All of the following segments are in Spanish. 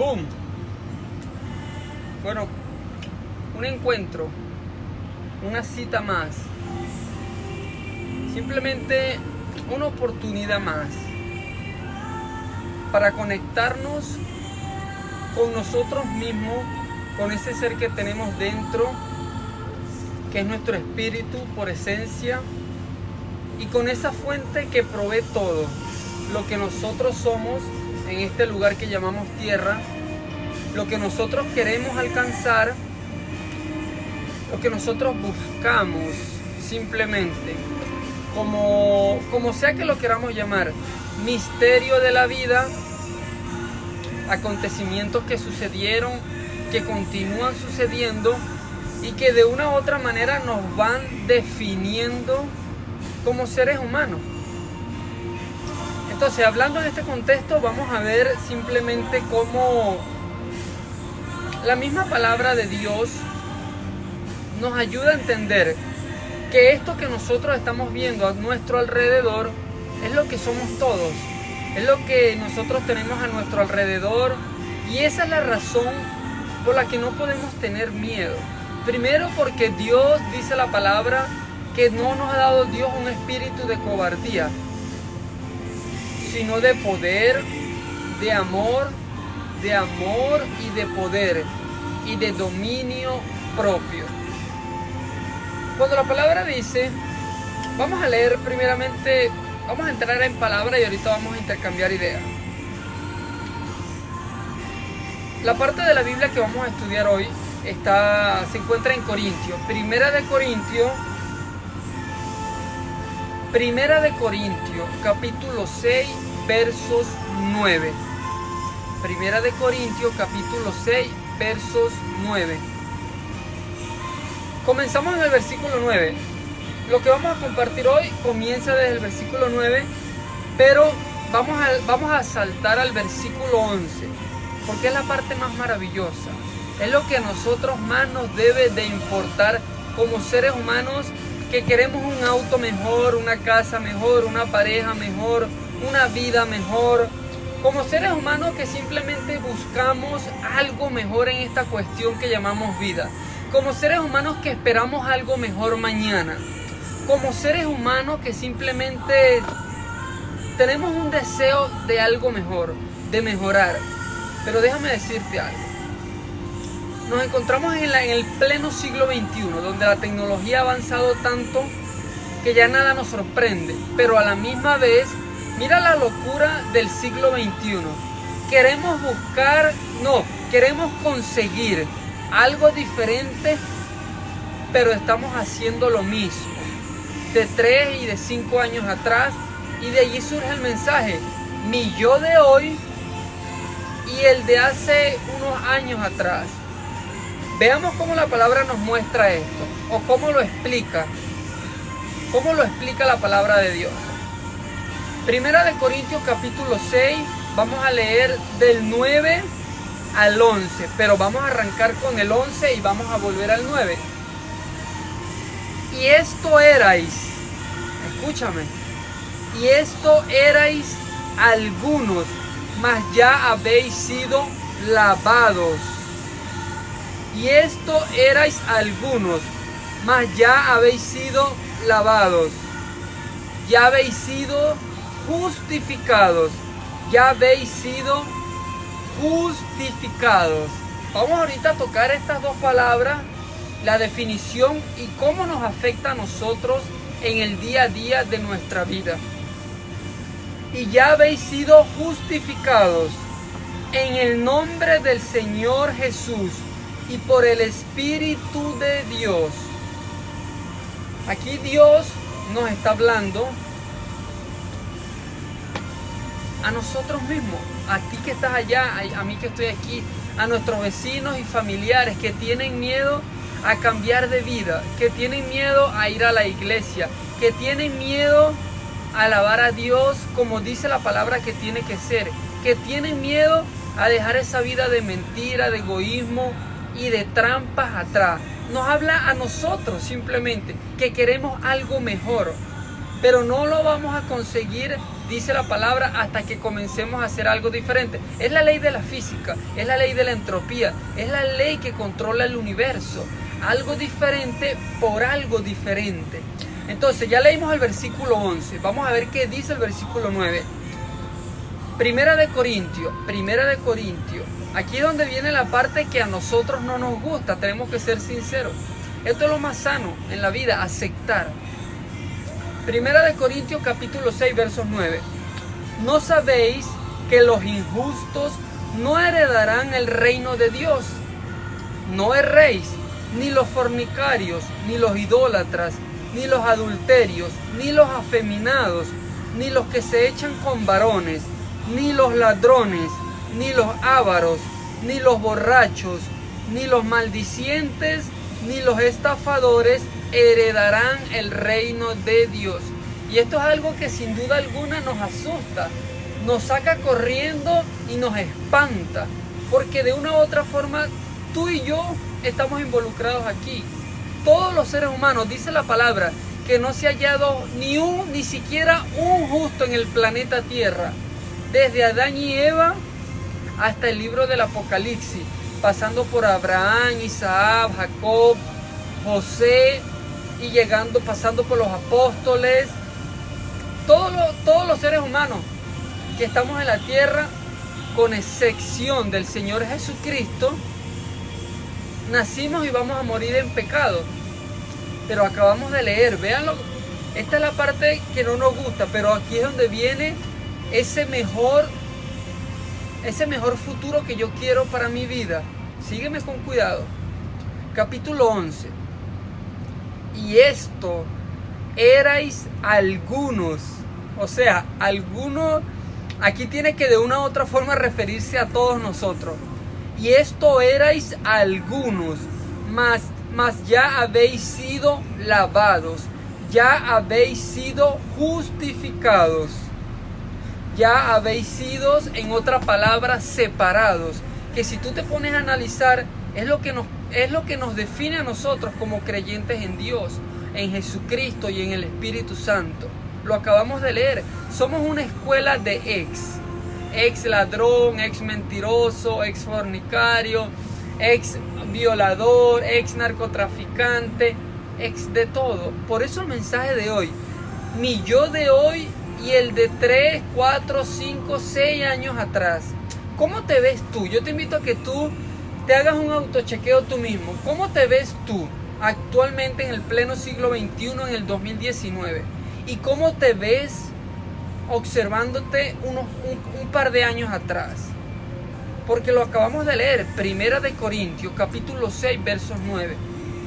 Shalom. Bueno, un encuentro, una cita más, simplemente una oportunidad más para conectarnos con nosotros mismos, con ese ser que tenemos dentro, que es nuestro espíritu por esencia, y con esa fuente que provee todo lo que nosotros somos en este lugar que llamamos tierra, lo que nosotros queremos alcanzar, lo que nosotros buscamos simplemente, como sea que lo queramos llamar, misterio de la vida, acontecimientos que sucedieron, que continúan sucediendo y que de una u otra manera nos van definiendo como seres humanos. Entonces, hablando en este contexto, vamos a ver simplemente cómo la misma palabra de Dios nos ayuda a entender que esto que nosotros estamos viendo a nuestro alrededor es lo que somos todos, es lo que nosotros tenemos a nuestro alrededor, y esa es la razón por la que no podemos tener miedo. Primero, porque Dios dice la palabra que no nos ha dado Dios un espíritu de cobardía, sino de poder, de amor y de poder y de dominio propio. Cuando la palabra dice, vamos a leer primeramente, vamos a entrar en palabra y ahorita vamos a intercambiar ideas. La parte de la Biblia que vamos a estudiar hoy se encuentra en Corintios, Primera de Corintios, capítulo 6, versos 9. Primera de Corintios, capítulo 6, versos 9. Comenzamos en el versículo 9. Lo que vamos a compartir hoy comienza desde el versículo 9, pero vamos a saltar al versículo 11, porque es la parte más maravillosa. Es lo que a nosotros más nos debe de importar como seres humanos, que queremos un auto mejor, una casa mejor, una pareja mejor, una vida mejor. Como seres humanos que simplemente buscamos algo mejor en esta cuestión que llamamos vida. Como seres humanos que esperamos algo mejor mañana. Como seres humanos que simplemente tenemos un deseo de algo mejor, de mejorar. Pero déjame decirte algo. Nos encontramos en el pleno siglo XXI, donde la tecnología ha avanzado tanto que ya nada nos sorprende. Pero a la misma vez, mira la locura del siglo XXI. Queremos conseguir algo diferente, pero estamos haciendo lo mismo de 3 y de 5 años atrás, y de allí surge el mensaje: mi yo de hoy y el de hace unos años atrás. Veamos cómo la palabra nos muestra esto, o cómo lo explica la palabra de Dios. Primera de Corintios capítulo 6, vamos a leer del 9 al 11, pero vamos a arrancar con el 11 y vamos a volver al 9. Y esto erais, escúchame, y esto erais algunos, mas ya habéis sido lavados. Y esto erais algunos, mas ya habéis sido lavados. Ya habéis sido justificados. Ya habéis sido justificados. Vamos ahorita a tocar estas dos palabras, la definición y cómo nos afecta a nosotros en el día a día de nuestra vida. Y ya habéis sido justificados en el nombre del Señor Jesús y por el Espíritu de Dios. Aquí Dios nos está hablando a nosotros mismos, a ti que estás allá, a mí que estoy aquí, a nuestros vecinos y familiares que tienen miedo a cambiar de vida, que tienen miedo a ir a la iglesia, que tienen miedo a alabar a Dios como dice la palabra que tiene que ser, que tienen miedo a dejar esa vida de mentira, de egoísmo y de trampas atrás. Nos habla a nosotros simplemente que queremos algo mejor, pero no lo vamos a conseguir dice la palabra, hasta que comencemos a hacer algo diferente. Es la ley de la física, es la ley de la entropía, es la ley que controla el universo. Algo diferente por algo diferente. Entonces ya leímos el versículo 11, vamos a ver qué dice el versículo 9. Primera de Corintios, aquí es donde viene la parte que a nosotros no nos gusta, tenemos que ser sinceros. Esto es lo más sano en la vida, aceptar. Primera de Corintios capítulo 6 versos 9. ¿No sabéis que los injustos no heredarán el reino de Dios? No erréis, ni los fornicarios, ni los idólatras, ni los adulterios, ni los afeminados, ni los que se echan con varones, ni los ladrones, ni los ávaros, ni los borrachos, ni los maldicientes, ni los estafadores heredarán el reino de Dios. Y esto es algo que sin duda alguna nos asusta, nos saca corriendo y nos espanta, porque de una u otra forma tú y yo estamos involucrados aquí. Todos los seres humanos, dice la palabra, que no se ha hallado ni siquiera un justo en el planeta Tierra, desde Adán y Eva hasta el libro del Apocalipsis, pasando por Abraham, Isaac, Jacob, José y pasando por los apóstoles. Todos los seres humanos que estamos en la tierra, con excepción del Señor Jesucristo, nacimos y vamos a morir en pecado. Pero acabamos de leer, véanlo, esta es la parte que no nos gusta, pero aquí es donde viene ese mejor futuro que yo quiero para mi vida. Sígueme con cuidado. Capítulo 11. Y esto erais algunos, o sea, algunos, aquí tiene que de una u otra forma referirse a todos nosotros. Y esto erais algunos, mas ya habéis sido lavados, ya habéis sido justificados, ya habéis sido, en otra palabra, separados. Que si tú te pones a analizar, es lo que nos define a nosotros como creyentes en Dios, en Jesucristo y en el Espíritu Santo. Lo acabamos de leer. Somos una escuela de ex ladrón, ex mentiroso, ex fornicario, ex violador, ex narcotraficante, ex de todo. Por eso el mensaje de hoy, mi yo de hoy y el de 3, 4, 5, 6 años atrás. ¿Cómo te ves tú? Yo te invito a que tú te hagas un autochequeo tú mismo. ¿Cómo te ves tú actualmente en el pleno siglo XXI, en el 2019? ¿Y cómo te ves observándote un par de años atrás? Porque lo acabamos de leer, Primera de Corintios, capítulo 6, versos 9.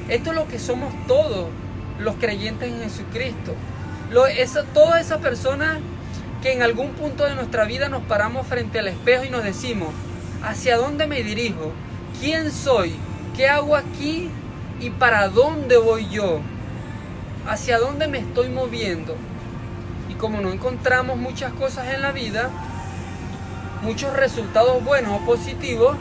Esto es lo que somos todos los creyentes en Jesucristo. Todas esas personas que en algún punto de nuestra vida nos paramos frente al espejo y nos decimos, ¿hacia dónde me dirijo? ¿Quién soy? ¿Qué hago aquí? ¿Y para dónde voy yo? ¿Hacia dónde me estoy moviendo? Y como no encontramos muchas cosas en la vida, muchos resultados buenos o positivos,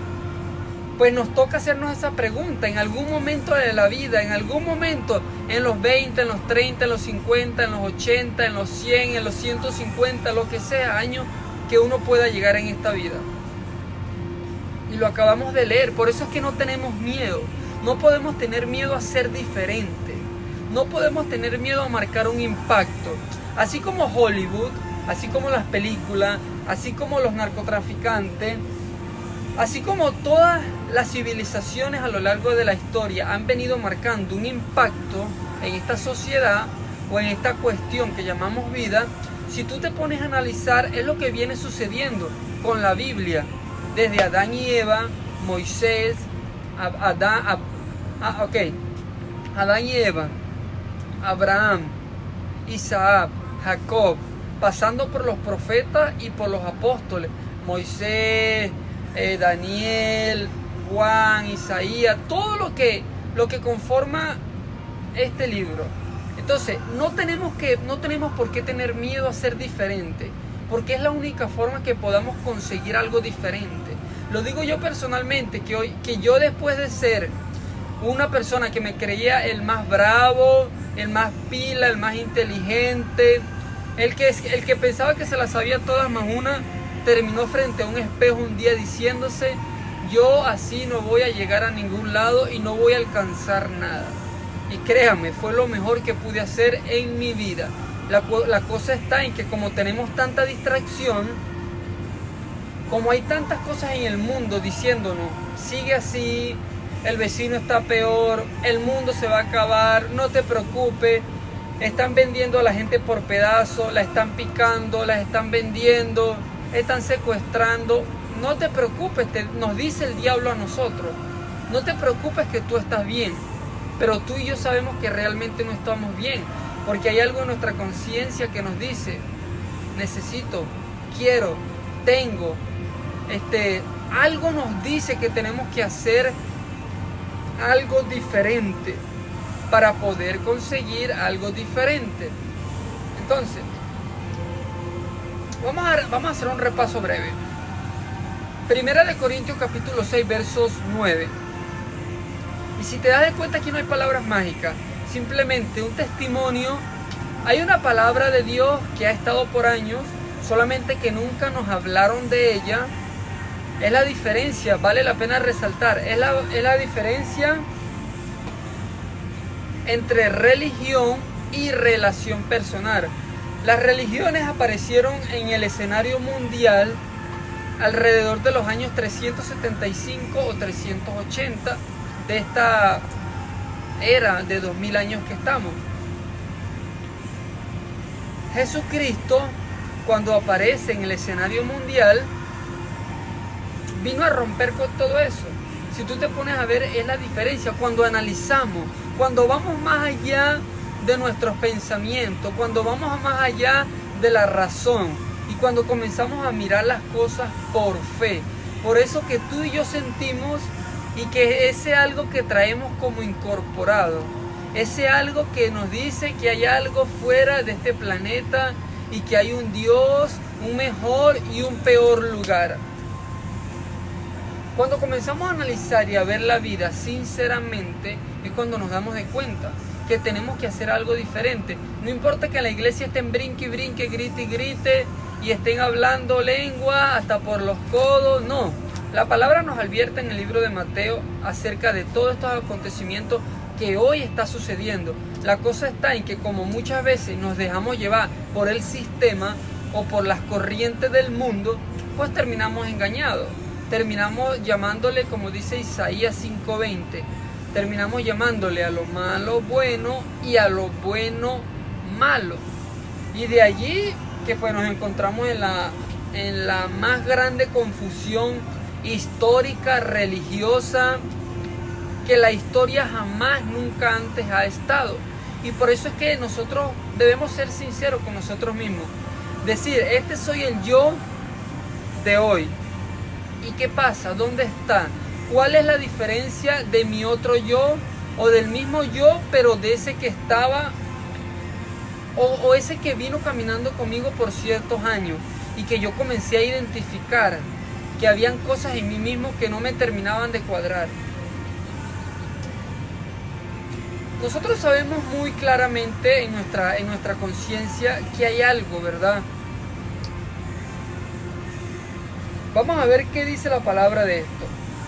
pues nos toca hacernos esa pregunta en algún momento de la vida, en algún momento, en los 20, en los 30, en los 50, en los 80, en los 100, en los 150, lo que sea, años que uno pueda llegar en esta vida. Y lo acabamos de leer, por eso es que no tenemos miedo. No podemos tener miedo a ser diferente. No podemos tener miedo a marcar un impacto. Así como Hollywood, así como las películas, así como los narcotraficantes, así como todas las civilizaciones a lo largo de la historia han venido marcando un impacto en esta sociedad o en esta cuestión que llamamos vida, si tú te pones a analizar, es lo que viene sucediendo con la Biblia. Desde Adán y Eva, Moisés, Adán y Eva, Abraham, Isaac, Jacob, pasando por los profetas y por los apóstoles, Moisés, Daniel, Juan, Isaías, todo lo que conforma este libro. Entonces, no tenemos por qué tener miedo a ser diferente, porque es la única forma que podamos conseguir algo diferente. Lo digo yo personalmente, que yo después de ser una persona que me creía el más bravo, el más pila, el más inteligente, El que pensaba que se las sabía todas más una, terminó frente a un espejo un día diciéndose: yo así no voy a llegar a ningún lado y no voy a alcanzar nada. Y créame, fue lo mejor que pude hacer en mi vida. La cosa está en que como tenemos tanta distracción, como hay tantas cosas en el mundo diciéndonos: sigue así, el vecino está peor, el mundo se va a acabar, no te preocupes, están vendiendo a la gente por pedazos, la están picando, las están vendiendo, están secuestrando. No te preocupes, nos dice el diablo a nosotros, no te preocupes que tú estás bien, pero tú y yo sabemos que realmente no estamos bien, porque hay algo en nuestra conciencia que nos dice: necesito, quiero, tengo, algo nos dice que tenemos que hacer algo diferente para poder conseguir algo diferente. Entonces, vamos a hacer un repaso breve. Primera de Corintios capítulo 6 versos 9. Y si te das de cuenta, aquí no hay palabras mágicas, simplemente un testimonio. Hay una palabra de Dios que ha estado por años, solamente que nunca nos hablaron de ella. Es la diferencia, vale la pena resaltar, es la diferencia entre religión y relación personal. Las religiones aparecieron en el escenario mundial alrededor de los años 375 o 380 de esta era de 2000 años que estamos. Jesucristo, cuando aparece en el escenario mundial, vino a romper con todo eso. Si tú te pones a ver, es la diferencia cuando analizamos, cuando vamos más allá de nuestros pensamientos, cuando vamos más allá de la razón y cuando comenzamos a mirar las cosas por fe. Por eso que tú y yo sentimos, y que ese algo que traemos como incorporado, ese algo que nos dice que hay algo fuera de este planeta y que hay un Dios, un mejor y un peor lugar. Cuando comenzamos a analizar y a ver la vida sinceramente, es cuando nos damos de cuenta que tenemos que hacer algo diferente. No importa que en la iglesia estén brinque y brinque, grite y grite, y estén hablando lengua hasta por los codos, no. La palabra nos advierte en el libro de Mateo acerca de todos estos acontecimientos que hoy está sucediendo. La cosa está en que como muchas veces nos dejamos llevar por el sistema o por las corrientes del mundo, pues terminamos engañados. Terminamos llamándole, como dice Isaías 5:20, terminamos llamándole a lo malo bueno y a lo bueno malo. Y de allí que pues nos encontramos en la más grande confusión histórica, religiosa, que la historia jamás, nunca antes ha estado. Y por eso es que nosotros debemos ser sinceros con nosotros mismos. Decir, este soy el yo de hoy. ¿Y qué pasa? ¿Dónde está? ¿Cuál es la diferencia de mi otro yo? O del mismo yo, pero de ese que estaba, o ese que vino caminando conmigo por ciertos años, y que yo comencé a identificar que habían cosas en mí mismo que no me terminaban de cuadrar. Nosotros sabemos muy claramente en nuestra conciencia que hay algo, ¿verdad? Vamos a ver qué dice la palabra de esto.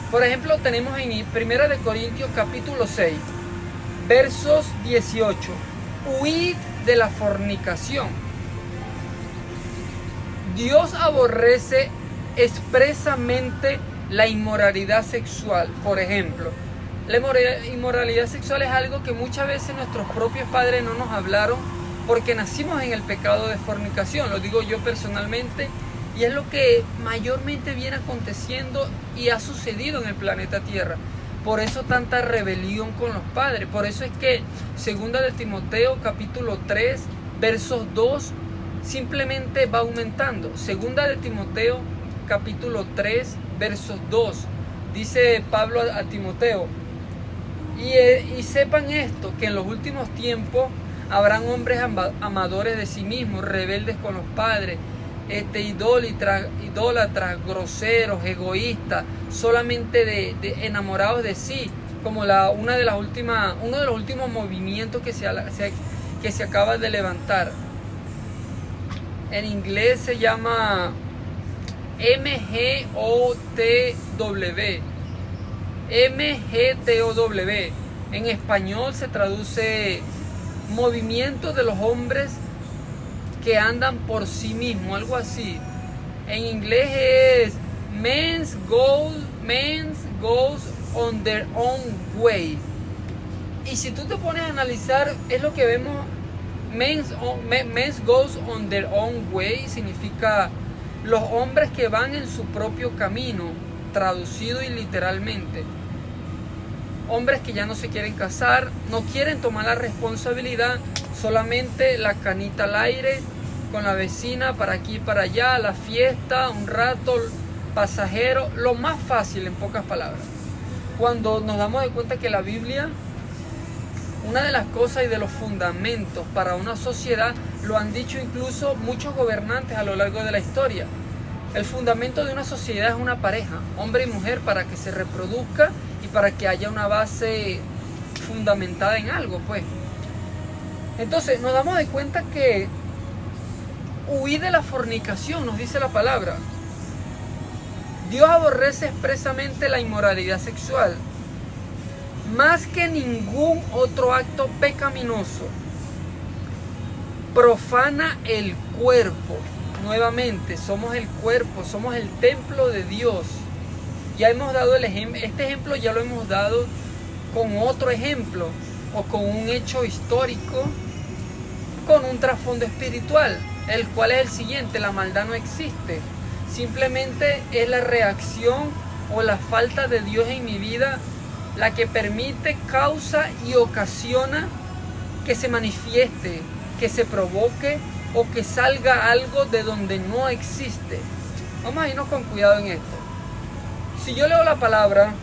Por ejemplo, tenemos en Primera de Corintios capítulo 6, versos 18. Huid de la fornicación. Dios aborrece expresamente la inmoralidad sexual. Por ejemplo, la inmoralidad sexual es algo que muchas veces nuestros propios padres no nos hablaron porque nacimos en el pecado de fornicación. Lo digo yo personalmente, y es lo que mayormente viene aconteciendo y ha sucedido en el planeta Tierra. Por eso tanta rebelión con los padres. Por eso es que segunda de Timoteo capítulo 3 versos 2 simplemente va aumentando. Segunda de Timoteo capítulo 3 versos 2 dice Pablo a Timoteo: y sepan esto, que en los últimos tiempos habrán hombres amadores de sí mismos, rebeldes con los padres, idólatras, groseros, egoístas, solamente de enamorados de sí, como uno de los últimos movimientos que se acaba de levantar. En inglés se llama MGTOW. MGTOW. En español se traduce movimiento de los hombres que andan por sí mismos, algo así. En inglés es men's goes on their own way. Y si tú te pones a analizar, es lo que vemos. Men's goes on their own way significa los hombres que van en su propio camino, traducido y literalmente. Hombres que ya no se quieren casar, no quieren tomar la responsabilidad, solamente la canita al aire, con la vecina, para aquí y para allá, la fiesta, un rato, pasajero, lo más fácil en pocas palabras. Cuando nos damos de cuenta que la Biblia, una de las cosas y de los fundamentos para una sociedad, lo han dicho incluso muchos gobernantes a lo largo de la historia. El fundamento de una sociedad es una pareja, hombre y mujer, para que se reproduzca y para que haya una base fundamentada en algo, pues. Entonces nos damos de cuenta que huid de la fornicación, nos dice la palabra. Dios aborrece expresamente la inmoralidad sexual, más que ningún otro acto pecaminoso. Profana el cuerpo. Nuevamente, somos el cuerpo, somos el templo de Dios. Ya hemos dado el ejemplo, este ejemplo ya lo hemos dado con otro ejemplo o con un hecho histórico con un trasfondo espiritual, el cual es el siguiente: la maldad no existe, simplemente es la reacción o la falta de Dios en mi vida la que permite, causa y ocasiona que se manifieste, que se provoque o que salga algo de donde no existe. Vamos a irnos con cuidado en esto. Si yo leo la palabra,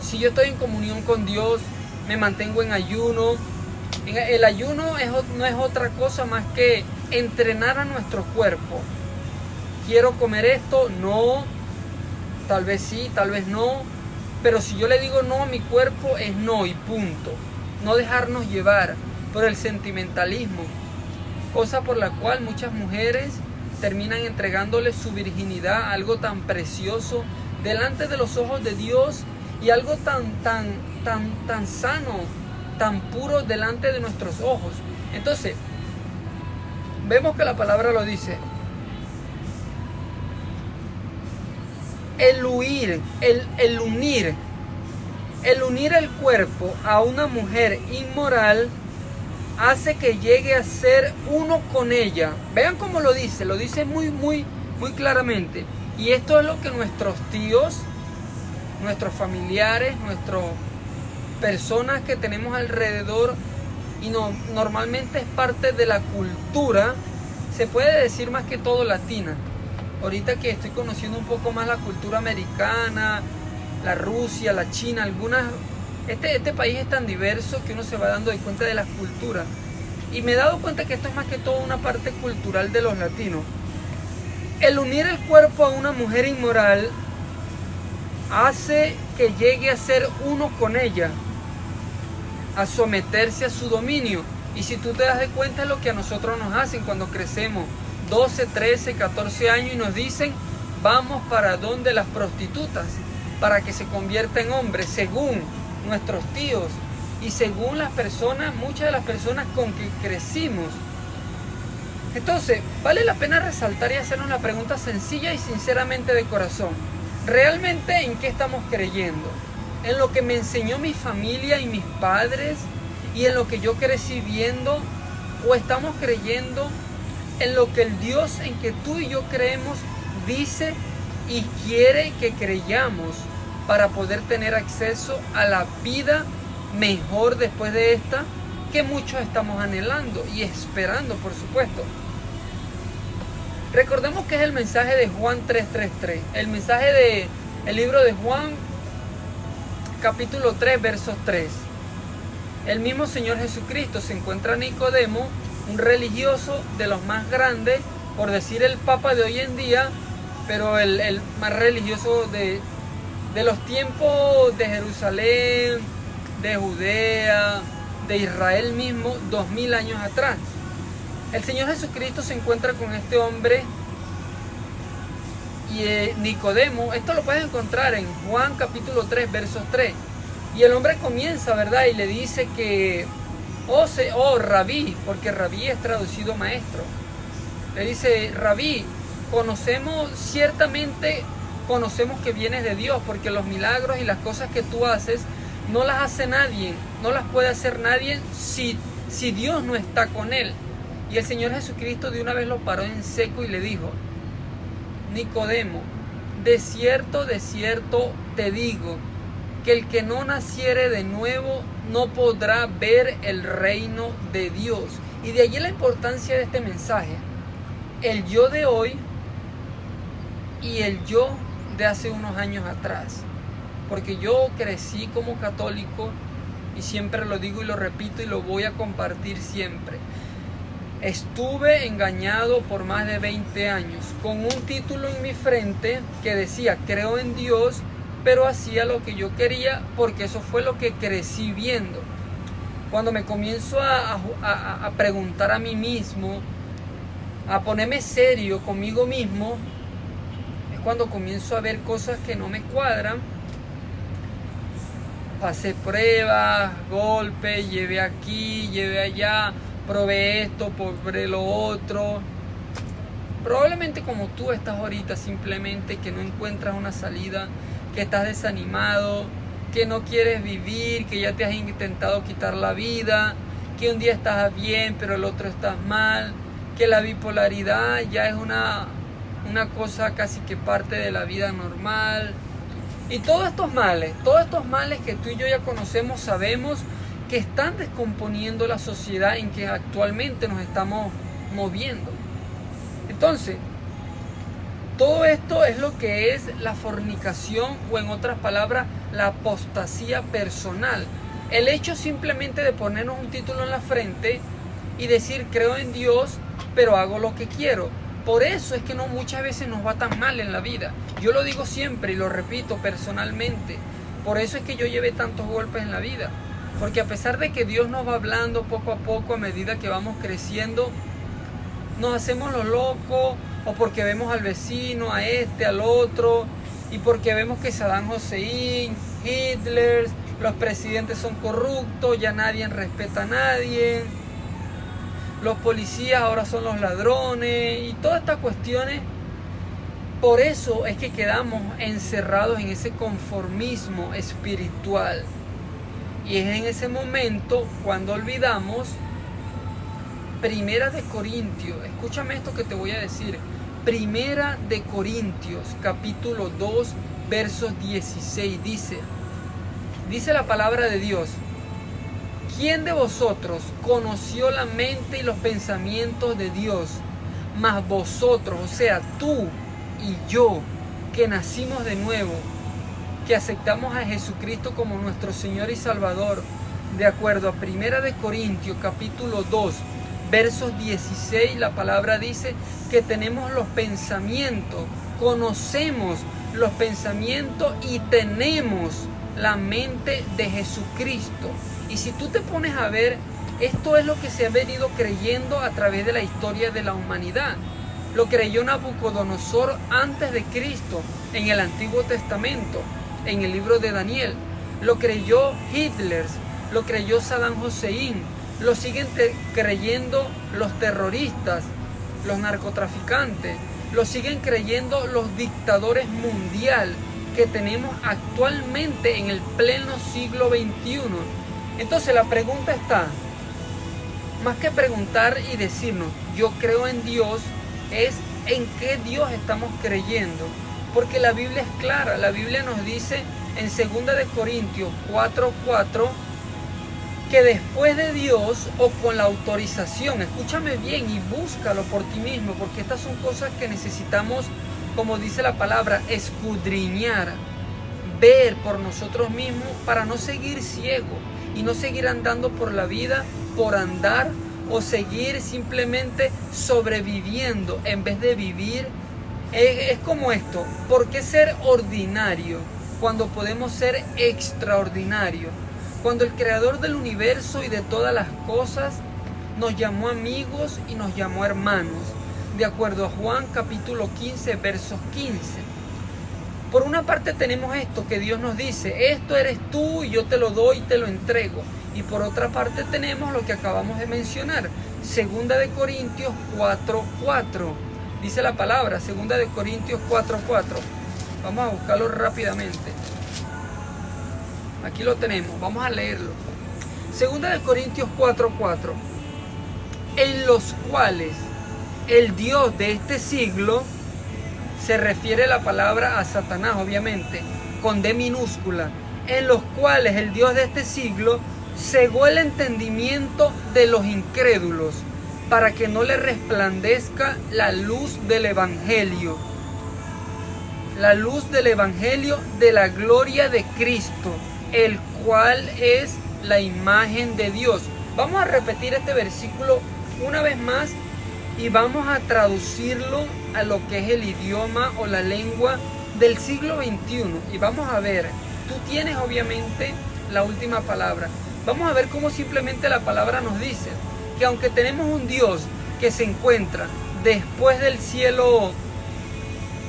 si yo estoy en comunión con Dios, me mantengo en ayuno. El ayuno no es otra cosa más que entrenar a nuestro cuerpo. ¿Quiero comer esto? No. Tal vez sí, tal vez no. Pero si yo le digo no a mi cuerpo, es no y punto. No dejarnos llevar por el sentimentalismo, cosa por la cual muchas mujeres terminan entregándole su virginidad a algo tan precioso delante de los ojos de Dios, y algo tan sano, tan puro delante de nuestros ojos. Entonces, vemos que la palabra lo dice. El unir el cuerpo a una mujer inmoral hace que llegue a ser uno con ella. Vean cómo lo dice muy claramente. Y esto es lo que nuestros tíos, nuestros familiares, nuestras personas que tenemos alrededor, y normalmente es parte de la cultura, se puede decir más que todo latina. Ahorita que estoy conociendo un poco más la cultura americana, la Rusia, la China, algunas... Este país es tan diverso que uno se va dando de cuenta de las culturas. Y me he dado cuenta que esto es más que todo una parte cultural de los latinos. El unir el cuerpo a una mujer inmoral hace que llegue a ser uno con ella, a someterse a su dominio. Y si tú te das de cuenta, es lo que a nosotros nos hacen cuando crecemos, 12, 13, 14 años, y nos dicen: vamos para donde las prostitutas, para que se convierta en hombre, según nuestros tíos y según las personas, muchas de las personas con que crecimos. Entonces, vale la pena resaltar y hacernos una pregunta sencilla y sinceramente de corazón. ¿Realmente en qué estamos creyendo? ¿En lo que me enseñó mi familia y mis padres y en lo que yo crecí viendo? ¿O estamos creyendo en lo que el Dios en que tú y yo creemos dice y quiere que creyamos para poder tener acceso a la vida mejor después de esta, que muchos estamos anhelando y esperando, por supuesto? Recordemos que es el mensaje de Juan 3:3, el mensaje del libro de Juan, capítulo 3, versos 3. El mismo Señor Jesucristo se encuentra a Nicodemo, un religioso de los más grandes, por decir el papa de hoy en día, pero el más religioso de los tiempos de Jerusalén, de Judea, de Israel mismo, 2000 años atrás. El Señor Jesucristo se encuentra con este hombre y Nicodemo. Esto lo puedes encontrar en Juan capítulo 3, versos 3. Y el hombre comienza, ¿verdad? Y le dice que, rabí, porque rabí es traducido maestro. Le dice, rabí, ciertamente conocemos que vienes de Dios, porque los milagros y las cosas que tú haces no las hace nadie, no las puede hacer nadie si Dios no está con él. Y el Señor Jesucristo de una vez lo paró en seco y le dijo, Nicodemo, de cierto te digo, que el que no naciere de nuevo no podrá ver el reino de Dios. Y de allí la importancia de este mensaje. El yo de hoy y el yo de hace unos años atrás. Porque yo crecí como católico y siempre lo digo y lo repito y lo voy a compartir siempre. Estuve engañado por más de 20 años con un título en mi frente que decía creo en Dios, pero hacía lo que yo quería porque eso fue lo que crecí viendo. Cuando me comienzo a preguntar a mí mismo, a ponerme serio conmigo mismo, es cuando comienzo a ver cosas que no me cuadran. Pasé pruebas, golpes, llevé aquí, llevé allá, probé esto, probé lo otro. Probablemente como tú estás ahorita, simplemente que no encuentras una salida, que estás desanimado, que no quieres vivir, que ya te has intentado quitar la vida, que un día estás bien pero el otro estás mal, que la bipolaridad ya es una cosa casi que parte de la vida normal. Y todos estos males que tú y yo ya conocemos, sabemos que están descomponiendo la sociedad en que actualmente nos estamos moviendo. Entonces, todo esto es lo que es la fornicación, o en otras palabras, la apostasía personal. El hecho simplemente de ponernos un título en la frente y decir creo en Dios, pero hago lo que quiero. Por eso es que no muchas veces nos va tan mal en la vida. Yo lo digo siempre y lo repito personalmente. Por eso es que yo llevé tantos golpes en la vida. Porque a pesar de que Dios nos va hablando poco a poco a medida que vamos creciendo, nos hacemos los locos, o porque vemos al vecino, a este, al otro, y porque vemos que Saddam Hussein, Hitler, los presidentes son corruptos, ya nadie respeta a nadie, los policías ahora son los ladrones, y todas estas cuestiones. Por eso es que quedamos encerrados en ese conformismo espiritual. Y es en ese momento cuando olvidamos Primera de Corintios, escúchame esto que te voy a decir. Primera de Corintios, capítulo 2, versos 16, dice la palabra de Dios: ¿quién de vosotros conoció la mente y los pensamientos de Dios? Mas vosotros, o sea, tú y yo, que nacimos de nuevo, que aceptamos a Jesucristo como nuestro Señor y Salvador, de acuerdo a Primera de Corintios, capítulo 2, versos 16, la palabra dice que tenemos los pensamientos, conocemos los pensamientos y tenemos la mente de Jesucristo. Y si tú te pones a ver, esto es lo que se ha venido creyendo a través de la historia de la humanidad. Lo creyó Nabucodonosor antes de Cristo en el Antiguo Testamento, en el libro de Daniel. Lo creyó Hitler, lo creyó Saddam Hussein, lo siguen creyendo los terroristas, los narcotraficantes, lo siguen creyendo los dictadores mundiales que tenemos actualmente en el pleno siglo XXI. Entonces la pregunta está, más que preguntar y decirnos yo creo en Dios, es en qué Dios estamos creyendo. Porque la Biblia es clara, la Biblia nos dice en 2 de Corintios 4:4 que después de Dios, o con la autorización, escúchame bien y búscalo por ti mismo, porque estas son cosas que necesitamos, como dice la palabra, escudriñar, ver por nosotros mismos para no seguir ciego y no seguir andando por la vida por andar, o seguir simplemente sobreviviendo en vez de vivir. Es como esto: ¿por qué ser ordinario cuando podemos ser extraordinarios? Cuando el creador del universo y de todas las cosas nos llamó amigos y nos llamó hermanos, de acuerdo a Juan capítulo 15, versos 15. Por una parte tenemos esto que Dios nos dice, esto eres tú y yo te lo doy y te lo entrego. Y por otra parte tenemos lo que acabamos de mencionar, 2 Corintios 4:4. Dice la palabra, 2 Corintios 4:4. Vamos a buscarlo rápidamente. Aquí lo tenemos, vamos a leerlo. 2 Corintios 4:4. En los cuales el Dios de este siglo, se refiere la palabra a Satanás, obviamente, con D minúscula, en los cuales el Dios de este siglo cegó el entendimiento de los incrédulos, para que no le resplandezca la luz del Evangelio. La luz del Evangelio de la gloria de Cristo, el cual es la imagen de Dios. Vamos a repetir este versículo una vez más y vamos a traducirlo a lo que es el idioma o la lengua del siglo XXI. Y vamos a ver, tú tienes obviamente la última palabra. Vamos a ver cómo simplemente la palabra nos dice que aunque tenemos un Dios que se encuentra después del cielo,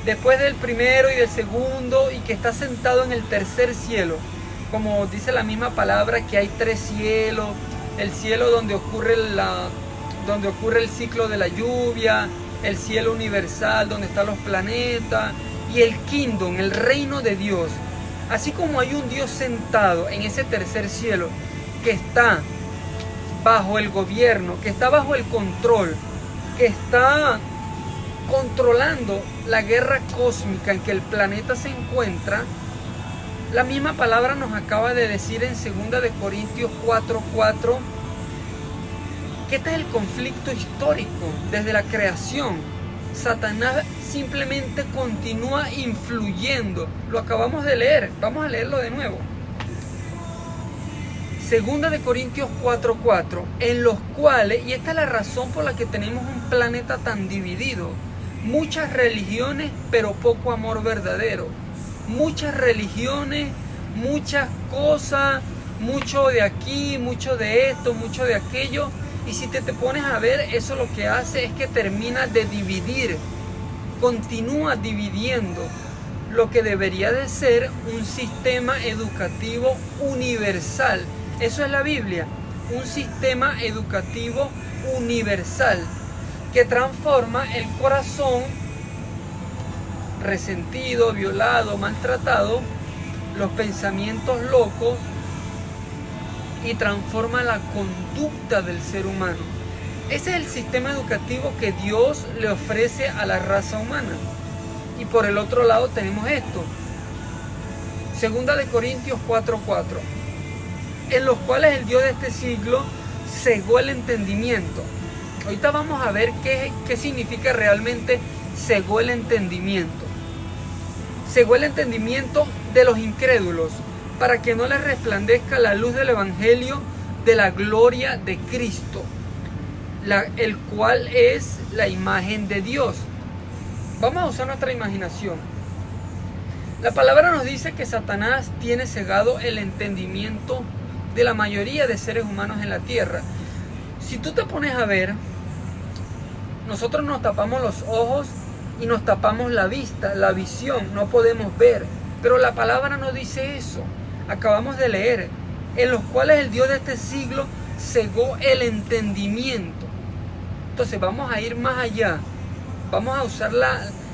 después del primero y del segundo, y que está sentado en el tercer cielo, como dice la misma palabra que hay 3 cielos, el cielo donde ocurre el ciclo de la lluvia, el cielo universal donde están los planetas, y el kingdom, el reino de Dios. Así como hay un Dios sentado en ese tercer cielo que está bajo el gobierno, que está bajo el control, que está controlando la guerra cósmica en que el planeta se encuentra, la misma palabra nos acaba de decir en 2 Corintios 4:4 que este es el conflicto histórico desde la creación. Satanás simplemente continúa influyendo. Lo acabamos de leer, vamos a leerlo de nuevo. 2 Corintios 4:4, en los cuales, y esta es la razón por la que tenemos un planeta tan dividido, muchas religiones pero poco amor verdadero, muchas religiones, muchas cosas, mucho de aquí, mucho de esto, mucho de aquello, y si te pones a ver, eso lo que hace es que termina de dividir, continúa dividiendo lo que debería de ser un sistema educativo universal. Eso es la Biblia, un sistema educativo universal que transforma el corazón resentido, violado, maltratado, los pensamientos locos, y transforma la conducta del ser humano. Ese es el sistema educativo que Dios le ofrece a la raza humana. Y por el otro lado tenemos esto, 2 Corintios 4:4, en los cuales el Dios de este siglo cegó el entendimiento. Ahorita vamos a ver qué significa realmente cegó el entendimiento. Cegó el entendimiento de los incrédulos, para que no les resplandezca la luz del Evangelio de la gloria de Cristo, el cual es la imagen de Dios. Vamos a usar nuestra imaginación. La palabra nos dice que Satanás tiene cegado el entendimiento de la mayoría de seres humanos en la tierra. Si tú te pones a ver, nosotros nos tapamos los ojos y nos tapamos la vista, la visión, no podemos ver. Pero la palabra no dice eso. Acabamos de leer, en los cuales el Dios de este siglo cegó el entendimiento. Entonces vamos a ir más allá. Vamos a usar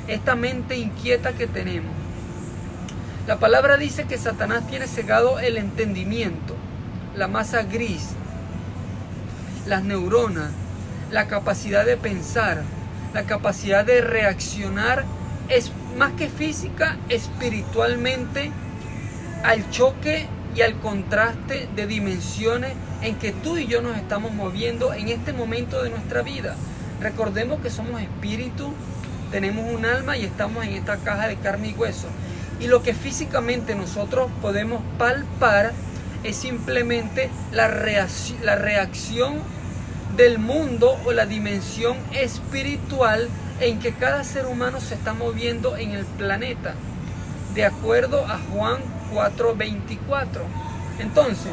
esta mente inquieta que tenemos. La palabra dice que Satanás tiene cegado el entendimiento, la masa gris, las neuronas, la capacidad de pensar, la capacidad de reaccionar, es más que física, espiritualmente, al choque y al contraste de dimensiones en que tú y yo nos estamos moviendo en este momento de nuestra vida. Recordemos que somos espíritu, tenemos un alma y estamos en esta caja de carne y hueso. Y lo que físicamente nosotros podemos palpar es simplemente la reacción del mundo o la dimensión espiritual en que cada ser humano se está moviendo en el planeta, de acuerdo a Juan 4:24. Entonces,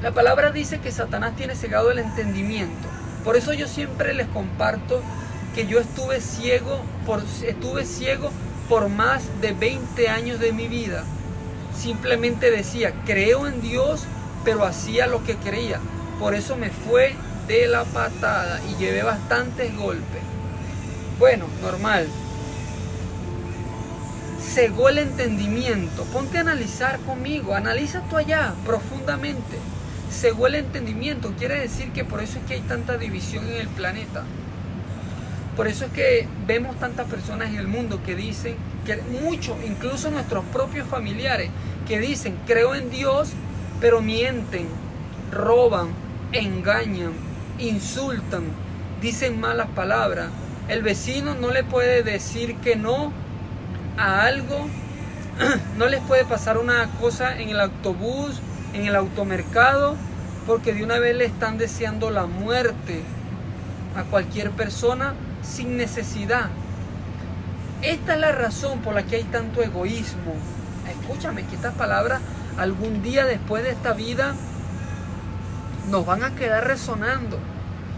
La palabra dice que Satanás tiene cegado el entendimiento. Por eso yo siempre les comparto que yo estuve ciego por más de 20 años de mi vida. Simplemente decía, creo en Dios, pero hacía lo que creía. Por eso me fue de la patada y llevé bastantes golpes. Bueno, normal. Cegó el entendimiento. Ponte a analizar conmigo. Analiza tú allá profundamente. Cegó el entendimiento. Quiere decir que por eso es que hay tanta división en el planeta. Por eso es que vemos tantas personas en el mundo que dicen, que muchos, incluso nuestros propios familiares, que dicen, creo en Dios, pero mienten, roban, engañan, insultan, dicen malas palabras. El vecino no le puede decir que no a algo, no les puede pasar una cosa en el autobús, en el automercado, porque de una vez le están deseando la muerte a cualquier persona sin necesidad. Esta es la razón por la que hay tanto egoísmo. Escúchame, que estas palabras algún día después de esta vida nos van a quedar resonando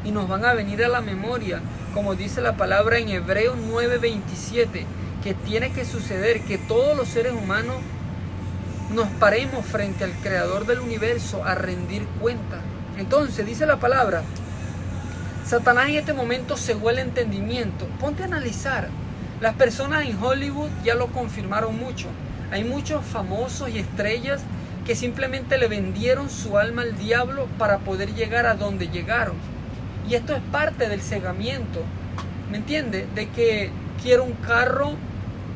y nos van a venir a la memoria, como dice la palabra en Hebreos 9:27, que tiene que suceder, que todos los seres humanos nos paremos frente al Creador del universo a rendir cuenta. Entonces dice la palabra, Satanás en este momento cegó el entendimiento. Ponte a analizar. Las personas en Hollywood ya lo confirmaron mucho. Hay muchos famosos y estrellas que simplemente le vendieron su alma al diablo para poder llegar a donde llegaron. Y esto es parte del cegamiento. ¿Me entiendes? De que quiero un carro,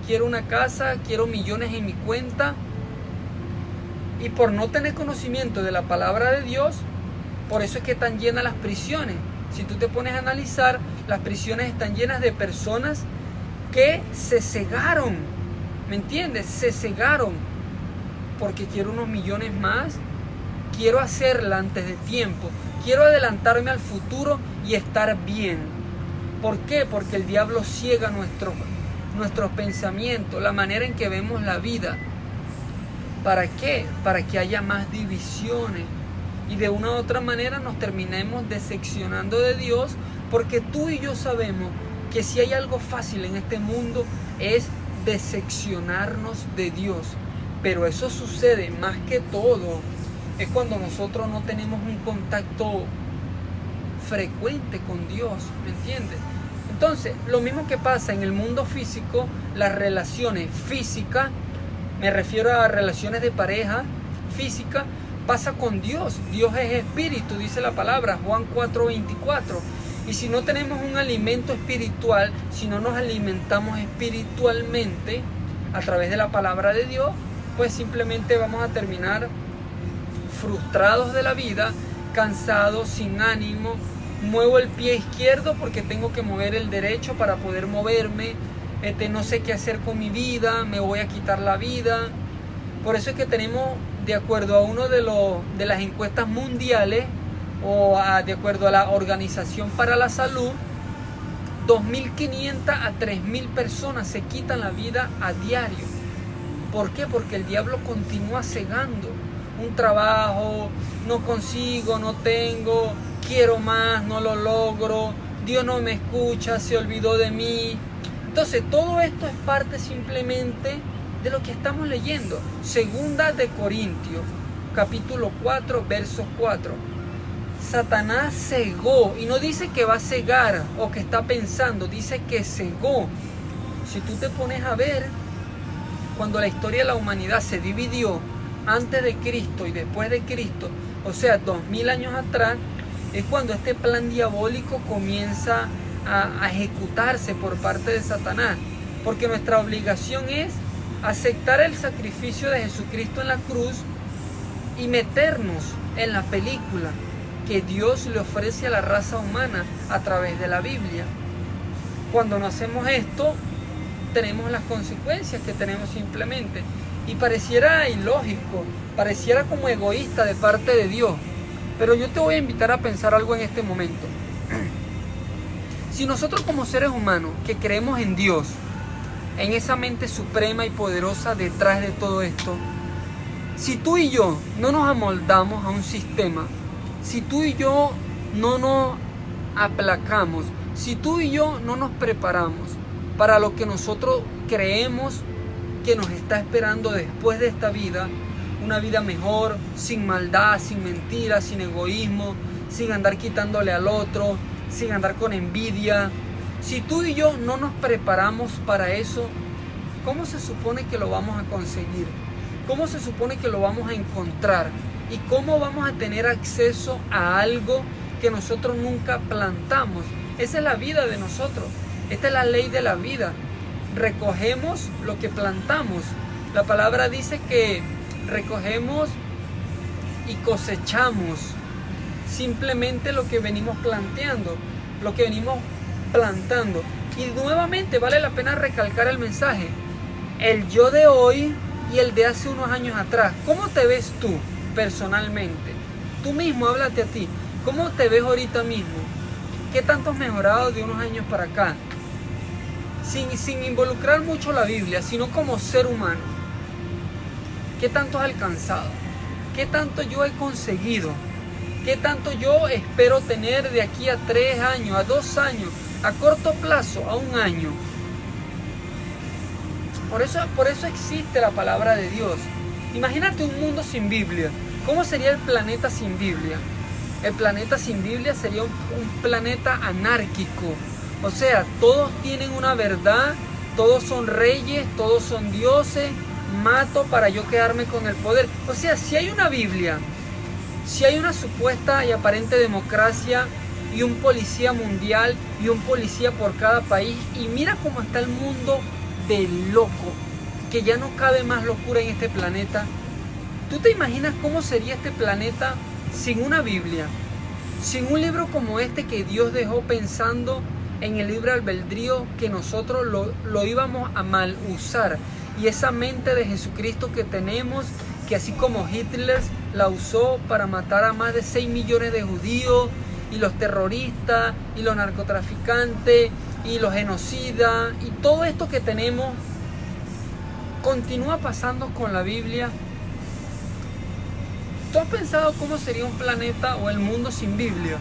quiero una casa, quiero millones en mi cuenta. Y por no tener conocimiento de la palabra de Dios, por eso es que están llenas las prisiones. Si tú te pones a analizar, las prisiones están llenas de personas que se cegaron. ¿Me entiendes? Se cegaron. Porque quiero unos millones más. Quiero hacerla antes de tiempo. Quiero adelantarme al futuro y estar bien. ¿Por qué? Porque el diablo ciega nuestros pensamientos, la manera en que vemos la vida. ¿Para qué? Para que haya más divisiones. Y de una u otra manera nos terminemos decepcionando de Dios, porque tú y yo sabemos que si hay algo fácil en este mundo es decepcionarnos de Dios. Pero eso sucede más que todo es cuando nosotros no tenemos un contacto frecuente con Dios, ¿me entiendes? Entonces, lo mismo que pasa en el mundo físico, las relaciones físicas, me refiero a relaciones de pareja física, pasa con Dios. Dios es espíritu, dice la palabra, Juan 4:24. Y si no tenemos un alimento espiritual, si no nos alimentamos espiritualmente a través de la palabra de Dios, pues simplemente vamos a terminar frustrados de la vida, cansados, sin ánimo. Muevo el pie izquierdo porque tengo que mover el derecho para poder moverme. No sé qué hacer con mi vida, me voy a quitar la vida. Por eso es que tenemos, de acuerdo a uno de las encuestas mundiales, de acuerdo a la Organización para la Salud, 2.500 a 3.000 personas se quitan la vida a diario. ¿Por qué? Porque el diablo continúa cegando. Un trabajo, no consigo, no tengo, quiero más, no lo logro, Dios no me escucha, se olvidó de mí. Entonces todo esto es parte simplemente de lo que estamos leyendo. Segunda de Corintios, capítulo 4, versos 4. Satanás cegó, y no dice que va a cegar o que está pensando, dice que cegó. Si tú te pones a ver, cuando la historia de la humanidad se dividió antes de Cristo y después de Cristo, o sea, 2000 años atrás, es cuando este plan diabólico comienza a ejecutarse por parte de Satanás. Porque nuestra obligación es aceptar el sacrificio de Jesucristo en la cruz y meternos en la película que Dios le ofrece a la raza humana a través de la Biblia. Cuando no hacemos esto, tenemos las consecuencias que tenemos simplemente. Y pareciera ilógico, pareciera como egoísta de parte de Dios. Pero yo te voy a invitar a pensar algo en este momento. Si nosotros como seres humanos que creemos en Dios, en esa mente suprema y poderosa detrás de todo esto, Si tú y yo no nos amoldamos a un sistema, si tú y yo no nos aplacamos, si tú y yo no nos preparamos para lo que nosotros creemos que nos está esperando después de esta vida, una vida mejor, sin maldad, sin mentiras, sin egoísmo, sin andar quitándole al otro, sin andar con envidia. Si tú y yo no nos preparamos para eso, ¿cómo se supone que lo vamos a conseguir? ¿Cómo se supone que lo vamos a encontrar? ¿Y cómo vamos a tener acceso a algo que nosotros nunca plantamos? Esa es la vida de nosotros. Esta es la ley de la vida. Recogemos lo que plantamos. La palabra dice que recogemos y cosechamos simplemente lo que venimos planteando, lo que venimos plantando. Y nuevamente vale la pena recalcar el mensaje. El yo de hoy y el de hace unos años atrás. ¿Cómo te ves tú personalmente? Tú mismo, háblate a ti. ¿Cómo te ves ahorita mismo? ¿Qué tanto has mejorado de unos años para acá? Sin involucrar mucho la Biblia, sino como ser humano. ¿Qué tanto has alcanzado? ¿Qué tanto yo he conseguido? ¿Qué tanto yo espero tener de aquí a 3 años, a 2 años, a corto plazo, a 1 año? Por eso existe la palabra de Dios. Imagínate un mundo sin Biblia. ¿Cómo sería el planeta sin Biblia? El planeta sin Biblia sería un planeta anárquico. O sea, todos tienen una verdad, todos son reyes, todos son dioses, mato para yo quedarme con el poder. O sea, si hay una Biblia, si hay una supuesta y aparente democracia y un policía mundial y un policía por cada país, y mira cómo está el mundo de loco, que ya no cabe más locura en este planeta. ¿Tú te imaginas cómo sería este planeta sin una Biblia? Sin un libro como este que Dios dejó pensando en el libre albedrío, que nosotros lo íbamos a mal usar. Y esa mente de Jesucristo que tenemos, que así como Hitler la usó para matar a más de 6 millones de judíos, y los terroristas, y los narcotraficantes, y los genocidas, y todo esto que tenemos, continúa pasando con la Biblia. ¿Tú has pensado cómo sería un planeta o el mundo sin Biblia?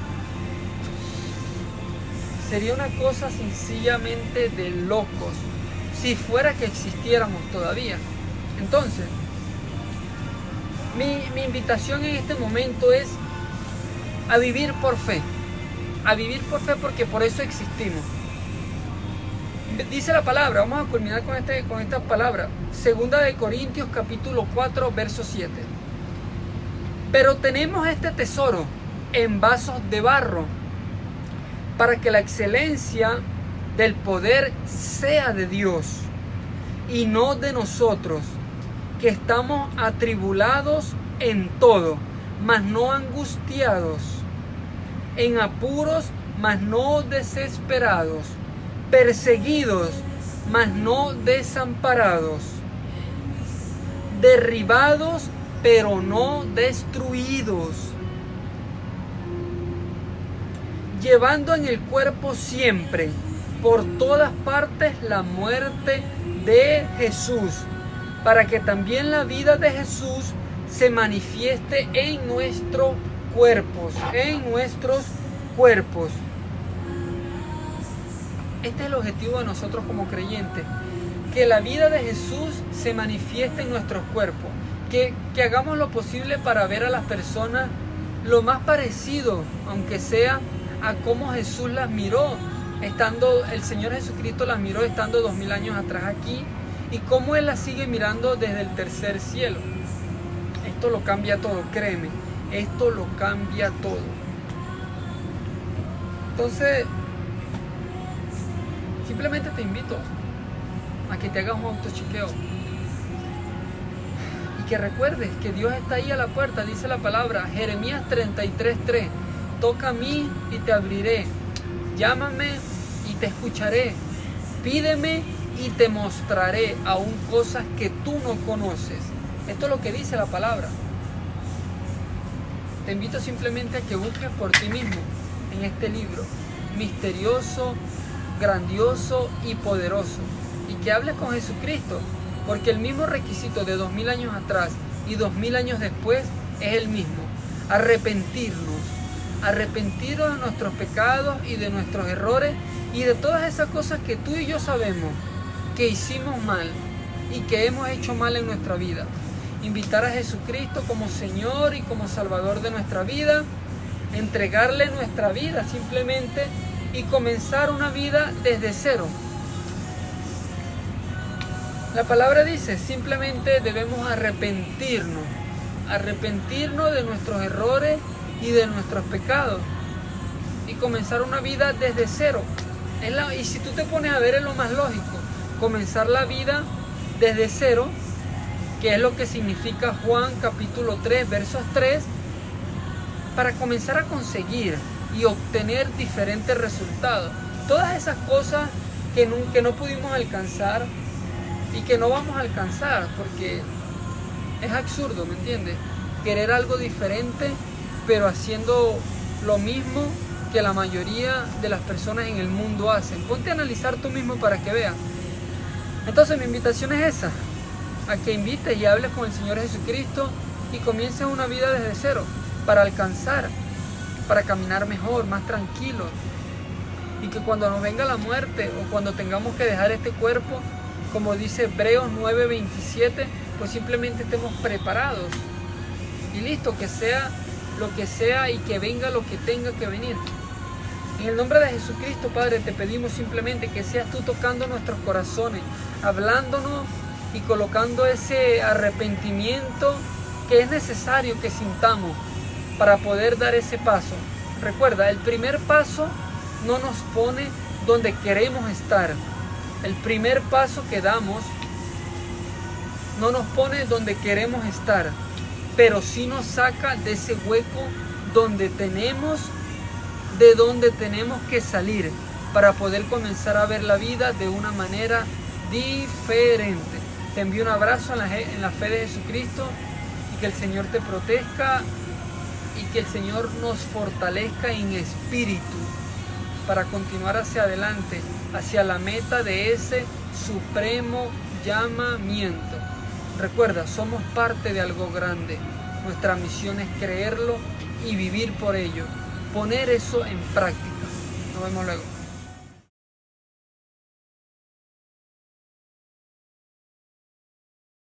Sería una cosa sencillamente de locos, si fuera que existiéramos todavía. Entonces, mi invitación en este momento es a vivir por fe. A vivir por fe, porque por eso existimos. Dice la palabra, vamos a culminar con esta palabra. 2 de Corintios capítulo 4, verso 7. Pero tenemos este tesoro en vasos de barro, para que la excelencia del poder sea de Dios y no de nosotros, que estamos atribulados en todo, mas no angustiados, en apuros, mas no desesperados, perseguidos, mas no desamparados, derribados, pero no destruidos, llevando en el cuerpo siempre, por todas partes, la muerte de Jesús, para que también la vida de Jesús se manifieste en nuestros cuerpos, Este es el objetivo de nosotros como creyentes, que la vida de Jesús se manifieste en nuestros cuerpos, que hagamos lo posible para ver a las personas lo más parecido, aunque sea, a cómo Jesús las miró, el Señor Jesucristo las miró estando 2000 años atrás aquí, y cómo Él las sigue mirando desde el tercer cielo. Esto lo cambia todo, créeme, esto lo cambia todo. Entonces, simplemente te invito a que te hagas un autochequeo y que recuerdes que Dios está ahí a la puerta. Dice la palabra, Jeremías 33:3, toca a mí y te abriré, llámame y te escucharé, pídeme y te mostraré aún cosas que tú no conoces. Esto es lo que dice la palabra. Te invito simplemente a que busques por ti mismo en este libro misterioso, grandioso y poderoso, y que hables con Jesucristo, porque el mismo requisito de 2000 años atrás y 2000 años después es el mismo. Arrepentirnos de nuestros pecados y de nuestros errores y de todas esas cosas que tú y yo sabemos que hicimos mal y que hemos hecho mal en nuestra vida. Invitar a Jesucristo como Señor y como Salvador de nuestra vida, entregarle nuestra vida simplemente y comenzar una vida desde cero. La palabra dice, simplemente debemos arrepentirnos de nuestros errores y de nuestros pecados y comenzar una vida desde cero. Y si tú te pones a ver, es lo más lógico, comenzar la vida desde cero, que es lo que significa Juan capítulo 3, versos 3, para comenzar a conseguir y obtener diferentes resultados. Todas esas cosas que no pudimos alcanzar y que no vamos a alcanzar, porque es absurdo, ¿me entiendes? Querer algo diferente, pero haciendo lo mismo que la mayoría de las personas en el mundo hacen. Ponte a analizar tú mismo para que veas. Entonces mi invitación es esa, a que invites y hables con el Señor Jesucristo y comiences una vida desde cero, para alcanzar, para caminar mejor, más tranquilo, y que cuando nos venga la muerte o cuando tengamos que dejar este cuerpo, como dice Hebreos 9:27, pues simplemente estemos preparados y listo, que sea lo que sea y que venga lo que tenga que venir. En el nombre de Jesucristo, Padre, te pedimos simplemente que seas tú tocando nuestros corazones, hablándonos y colocando ese arrepentimiento que es necesario que sintamos para poder dar ese paso. Recuerda, el primer paso no nos pone donde queremos estar. El primer paso que damos no nos pone donde queremos estar, pero sí nos saca de ese hueco donde tenemos que salir para poder comenzar a ver la vida de una manera diferente. Te envío un abrazo en la fe de Jesucristo y que el Señor te proteja y que el Señor nos fortalezca en espíritu para continuar hacia adelante, hacia la meta de ese supremo llamamiento. Recuerda, somos parte de algo grande. Nuestra misión es creerlo y vivir por ello. Poner eso en práctica. Nos vemos luego.